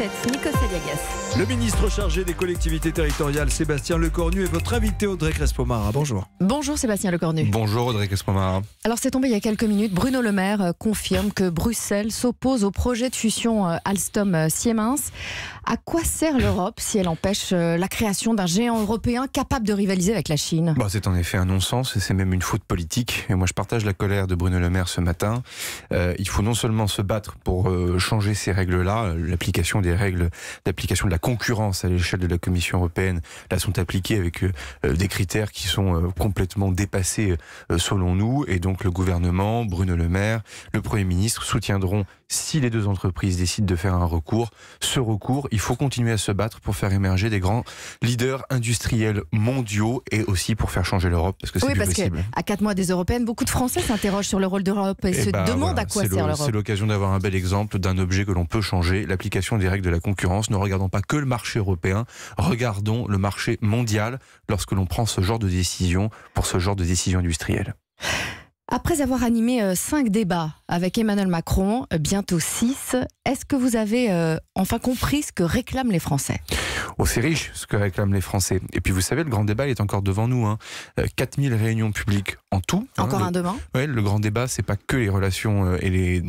Nikos Aliagas. Le ministre chargé des collectivités territoriales, Sébastien Lecornu, est votre invité, Audrey Crespo-Mara. Bonjour. Bonjour Sébastien Lecornu. Bonjour Audrey Crespo-Mara. Alors c'est tombé il y a quelques minutes, Bruno Le Maire confirme que Bruxelles s'oppose au projet de fusion Alstom-Siemens. À quoi sert l'Europe si elle empêche la création d'un géant européen capable de rivaliser avec la Chine ? C'est en effet un non-sens et c'est même une faute politique. Et moi je partage la colère de Bruno Le Maire ce matin. Il faut non seulement se battre pour changer ces règles-là, l'application des règles d'application de la concurrence à l'échelle de la Commission européenne, là sont appliquées avec des critères qui sont complètement dépassés selon nous. Et donc le gouvernement, Bruno Le Maire, le Premier ministre soutiendront, si les deux entreprises décident de faire un recours, ce recours, il faut continuer à se battre pour faire émerger des grands leaders industriels mondiaux et aussi pour faire changer l'Europe, parce que c'est plus possible. Oui, parce qu'à 4 mois des Européennes, beaucoup de Français s'interrogent sur le rôle de l'Europe et se demandent à quoi sert l'Europe. C'est l'occasion d'avoir un bel exemple d'un objet que l'on peut changer, l'application des règles de la concurrence. Ne regardons pas que le marché européen, regardons le marché mondial lorsque l'on prend ce genre de décision pour ce genre de décision industrielle. Après avoir animé 5 débats avec Emmanuel Macron, bientôt 6, est-ce que vous avez enfin compris ce que réclament les Français ? C'est riche ce que réclament les Français. Et puis vous savez, le grand débat il est encore devant nous. 4000 réunions publiques en tout. Encore un demain ? Oui, le grand débat, c'est pas que les relations et les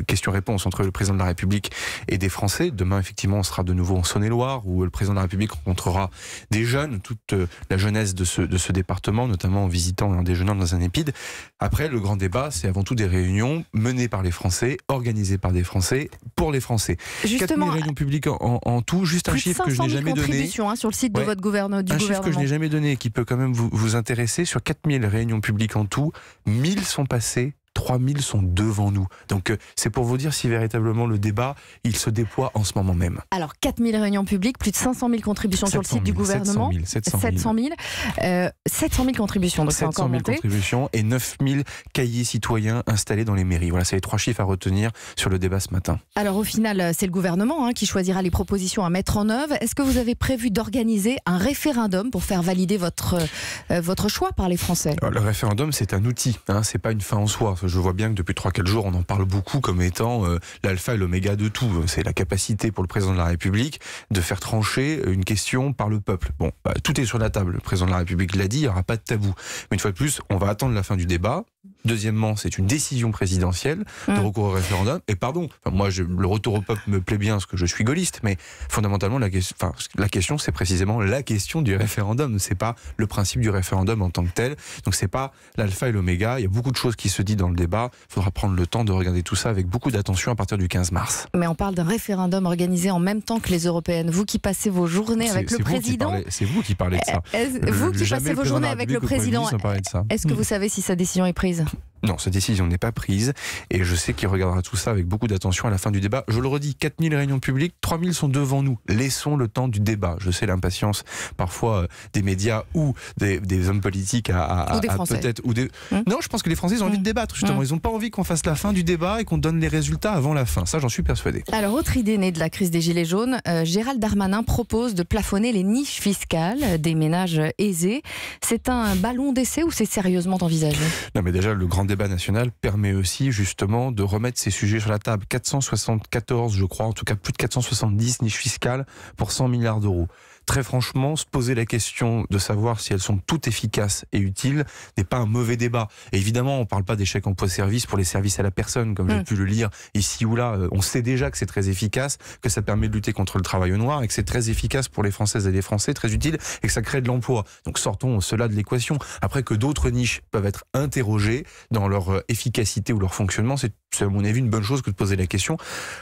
questions-réponses entre le président de la République et des Français. Demain, effectivement, on sera de nouveau en Saône-et-Loire, où le président de la République rencontrera des jeunes, toute la jeunesse de ce département, notamment en visitant et en déjeunant dans un EHPAD. Après, le grand débat, c'est avant tout des réunions menées par les Français, organisées par des Français, pour les Français. Justement, 4000 réunions publiques en tout, juste un chiffre que je n'ai jamais donné. Sur le site de votre gouvernement. Un chiffre que je n'ai jamais donné et qui peut quand même vous intéresser. Sur 4000 réunions publiques en tout, 1000 sont passées. 3000 sont devant nous. Donc c'est pour vous dire si véritablement le débat, il se déploie en ce moment même. Alors 4000 réunions publiques, plus de 500 000 contributions sur le site du gouvernement. 700 000 contributions, donc c'est encore monté. 700 000 contributions et 9000 cahiers citoyens installés dans les mairies. Voilà, c'est les 3 chiffres à retenir sur le débat ce matin. Alors au final, c'est le gouvernement qui choisira les propositions à mettre en œuvre. Est-ce que vous avez prévu d'organiser un référendum pour faire valider votre choix par les Français ? Alors, le référendum, c'est un outil, c'est pas une fin en soi. Je vois bien que depuis 3-4 jours, on en parle beaucoup comme étant l'alpha et l'oméga de tout. C'est la capacité pour le président de la République de faire trancher une question par le peuple. Tout est sur la table. Le président de la République l'a dit, il n'y aura pas de tabou. Mais une fois de plus, on va attendre la fin du débat. Deuxièmement, c'est une décision présidentielle de recours au référendum. Et moi, le retour au peuple me plaît bien parce que je suis gaulliste, mais fondamentalement, la question, c'est précisément la question du référendum. C'est pas le principe du référendum en tant que tel. Donc c'est pas l'alpha et l'oméga. Il y a beaucoup de choses qui se disent dans le débat. Il faudra prendre le temps de regarder tout ça avec beaucoup d'attention à partir du 15 mars. Mais on parle d'un référendum organisé en même temps que les européennes. Vous qui passez vos journées avec le président... C'est vous qui parlez de ça. Vous qui passez vos journées avec le président, est-ce que vous savez si sa décision est prise ? Non, cette décision n'est pas prise et je sais qu'il regardera tout ça avec beaucoup d'attention à la fin du débat. Je le redis, 4000 réunions publiques, 3000 sont devant nous. Laissons le temps du débat. Je sais l'impatience parfois des médias ou des hommes politiques ou des Français. Peut-être Non, je pense que les Français ont envie de débattre justement. Ils n'ont pas envie qu'on fasse la fin du débat et qu'on donne les résultats avant la fin. Ça, j'en suis persuadé. Alors, autre idée née de la crise des Gilets jaunes, Gérald Darmanin propose de plafonner les niches fiscales des ménages aisés. C'est un ballon d'essai ou c'est sérieusement envisagé ? Non, mais déjà, le grand débat national permet aussi justement de remettre ces sujets sur la table. 474, je crois, en tout cas plus de 470 niches fiscales pour 100 milliards d'euros. Très franchement, se poser la question de savoir si elles sont toutes efficaces et utiles n'est pas un mauvais débat. Et évidemment, on ne parle pas des chèques emploi-service pour les services à la personne, comme j'ai pu le lire ici ou là. On sait déjà que c'est très efficace, que ça permet de lutter contre le travail au noir et que c'est très efficace pour les Françaises et les Français, très utile, et que ça crée de l'emploi. Donc sortons cela de l'équation. Après que d'autres niches peuvent être interrogées dans leur efficacité ou leur fonctionnement, c'est à mon avis une bonne chose que de poser la question.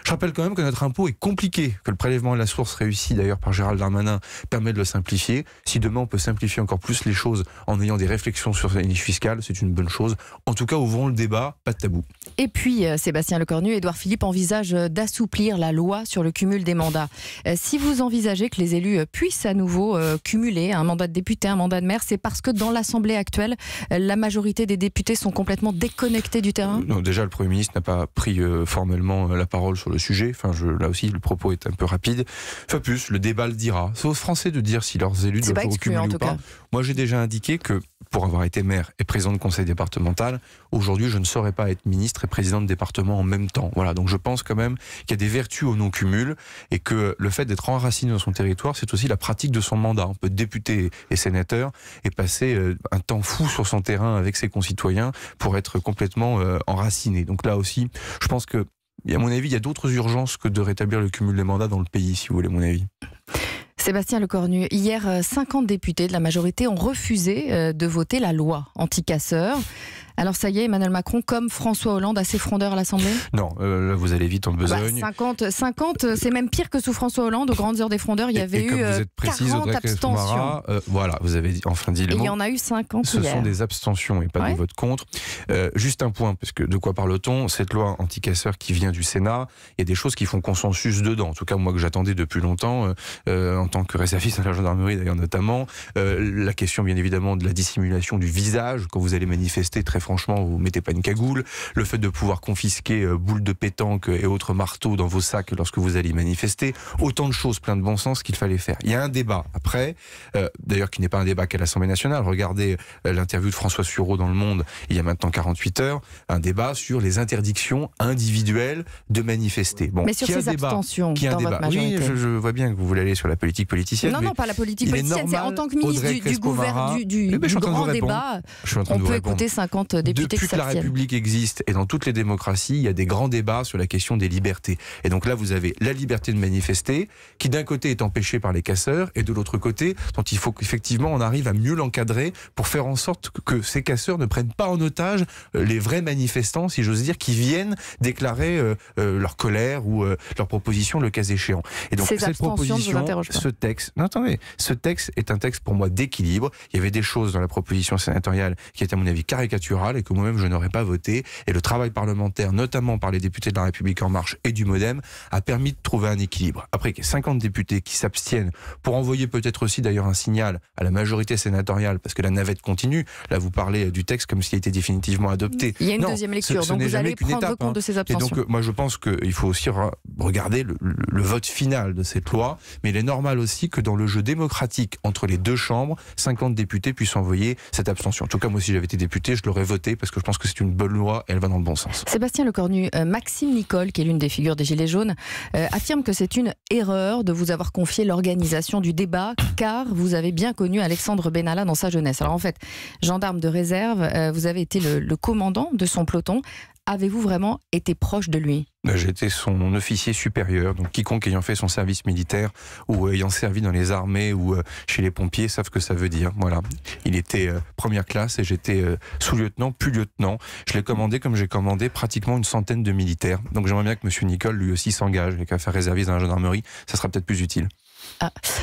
Je rappelle quand même que notre impôt est compliqué, que le prélèvement à la source réussi d'ailleurs par Gérald Darmanin permet de le simplifier. Si demain on peut simplifier encore plus les choses en ayant des réflexions sur les niches fiscales, c'est une bonne chose. En tout cas, ouvrons le débat, pas de tabou. Et puis, Sébastien Lecornu, Édouard Philippe envisage d'assouplir la loi sur le cumul des mandats. Si vous envisagez que les élus puissent à nouveau cumuler un mandat de député, un mandat de maire, c'est parce que dans l'Assemblée actuelle, la majorité des députés sont complètement déconnectés du terrain ? Non, déjà, le Premier ministre n'a pas pris formellement la parole sur le sujet. Enfin, là aussi, le propos est un peu rapide. Enfin, plus, le débat le dira. C'est aux Français de dire si leurs élus doivent recumuler ou pas. Moi, j'ai déjà indiqué que, pour avoir été maire et président de conseil départemental, aujourd'hui, je ne saurais pas être ministre et président de département en même temps. Voilà, donc je pense quand même qu'il y a des vertus au non-cumul et que le fait d'être enraciné dans son territoire, c'est aussi la pratique de son mandat. On peut être député et sénateur et passer un temps fou sur son terrain avec ses concitoyens pour être complètement enraciné. Donc là aussi, je pense que, à mon avis, il y a d'autres urgences que de rétablir le cumul des mandats dans le pays, si vous voulez mon avis. Sébastien Lecornu, hier, 50 députés de la majorité ont refusé de voter la loi anti-casseurs. Alors ça y est, Emmanuel Macron, comme François Hollande, assez frondeur à l'Assemblée ? Non, là vous allez vite en besogne. 50, c'est même pire que sous François Hollande. Aux grandes heures des frondeurs, il y avait eu 40 abstentions. Voilà, vous avez enfin dit le mot. Il y en a eu 50 Ce sont des abstentions et pas des votes contre. Juste un point, parce que de quoi parle-t-on ? Cette loi anti-casseurs qui vient du Sénat, il y a des choses qui font consensus dedans. En tout cas, moi que j'attendais depuis longtemps, en tant que réserviste à la gendarmerie d'ailleurs notamment, la question bien évidemment de la dissimulation du visage quand vous allez manifester, très franchement, vous ne mettez pas une cagoule. Le fait de pouvoir confisquer boules de pétanque et autres marteaux dans vos sacs lorsque vous allez manifester. Autant de choses plein de bon sens qu'il fallait faire. Il y a un débat après, d'ailleurs qui n'est pas un débat qu'à l'Assemblée nationale. Regardez l'interview de François Sureau dans Le Monde il y a maintenant 48 heures. Un débat sur les interdictions individuelles de manifester. Bon, mais sur ces abstentions dans votre majorité. Oui, je vois bien que vous voulez aller sur la politique politicienne. Non, pas la politique politicienne. C'est en tant que ministre du grand débat, on peut écouter 50 députés Depuis que la République existe et dans toutes les démocraties, il y a des grands débats sur la question des libertés. Et donc là, vous avez la liberté de manifester, qui d'un côté est empêchée par les casseurs, et de l'autre côté, dont il faut qu'effectivement on arrive à mieux l'encadrer pour faire en sorte que ces casseurs ne prennent pas en otage les vrais manifestants, si j'ose dire, qui viennent déclarer leur colère ou leur proposition le cas échéant. Et donc cette proposition, ce texte est un texte pour moi d'équilibre. Il y avait des choses dans la proposition sénatoriale qui étaient à mon avis caricaturales et que moi-même je n'aurais pas voté. Et le travail parlementaire, notamment par les députés de La République En Marche et du MoDem, a permis de trouver un équilibre. Après qu'il y ait 50 députés qui s'abstiennent pour envoyer peut-être aussi d'ailleurs un signal à la majorité sénatoriale, parce que la navette continue. Là, vous parlez du texte comme s'il a été définitivement adopté. Il y a une deuxième lecture, donc vous allez prendre compte de ces abstentions. Et donc, moi, je pense qu'il faut aussi regarder le vote final de cette loi, mais il est normal aussi que dans le jeu démocratique entre les deux chambres, 50 députés puissent envoyer cette abstention. En tout cas, moi, si j'avais été député, je l'aurais voté parce que je pense que c'est une bonne loi et elle va dans le bon sens. Sébastien Lecornu, Maxime Nicole, qui est l'une des figures des Gilets jaunes, affirme que c'est une erreur de vous avoir confié l'organisation du débat, car vous avez bien connu Alexandre Benalla dans sa jeunesse. Alors en fait, gendarme de réserve, vous avez été le commandant de son peloton. Avez-vous vraiment été proche de lui ? J'étais son officier supérieur, donc quiconque ayant fait son service militaire ou ayant servi dans les armées ou chez les pompiers savent ce que ça veut dire. Voilà. Il était première classe et j'étais sous-lieutenant, puis lieutenant. Je l'ai commandé comme j'ai commandé pratiquement une centaine de militaires. Donc j'aimerais bien que M. Nicole lui aussi s'engage et qu'à faire réserviste dans la gendarmerie, ça sera peut-être plus utile.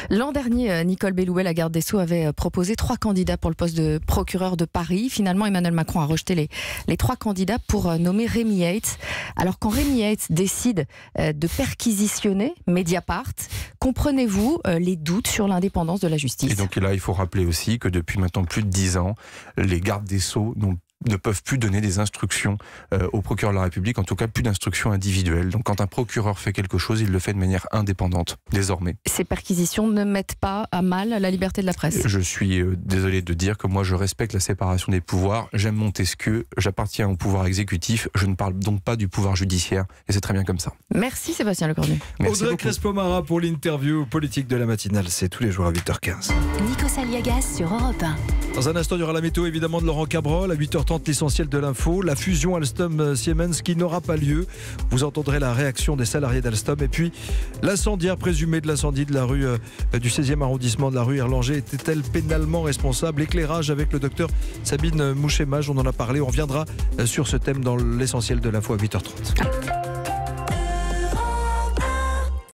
L'an dernier, Nicole Belloubet, la garde des Sceaux, avait proposé 3 candidats pour le poste de procureur de Paris. Finalement, Emmanuel Macron a rejeté les 3 candidats pour nommer Rémi Yates. Alors, quand Rémi Yates décide de perquisitionner Mediapart, comprenez-vous les doutes sur l'indépendance de la justice ? Et donc là, il faut rappeler aussi que depuis maintenant plus de 10 ans, les gardes des Sceaux ne peuvent plus donner des instructions au procureur de la République, en tout cas plus d'instructions individuelles. Donc quand un procureur fait quelque chose, il le fait de manière indépendante, désormais. Ces perquisitions ne mettent pas à mal la liberté de la presse ? Je suis désolé de dire que moi je respecte la séparation des pouvoirs, j'aime Montesquieu, j'appartiens au pouvoir exécutif, je ne parle donc pas du pouvoir judiciaire, et c'est très bien comme ça. Merci Sébastien Lecornu. Audrey Crespo-Mara pour l'interview politique de la matinale, c'est tous les jours à 8h15. Nikos Aliagas sur Europe 1. Dans un instant, il y aura la météo évidemment de Laurent Cabrol. À 8h30, l'essentiel de l'info. La fusion Alstom-Siemens qui n'aura pas lieu. Vous entendrez la réaction des salariés d'Alstom. Et puis, l'incendiaire présumé de l'incendie de la rue du 16e arrondissement de la rue Erlanger était-elle pénalement responsable ? Éclairage avec le docteur Sabine Mouchemage. On en a parlé. On reviendra sur ce thème dans l'essentiel de l'info à 8h30.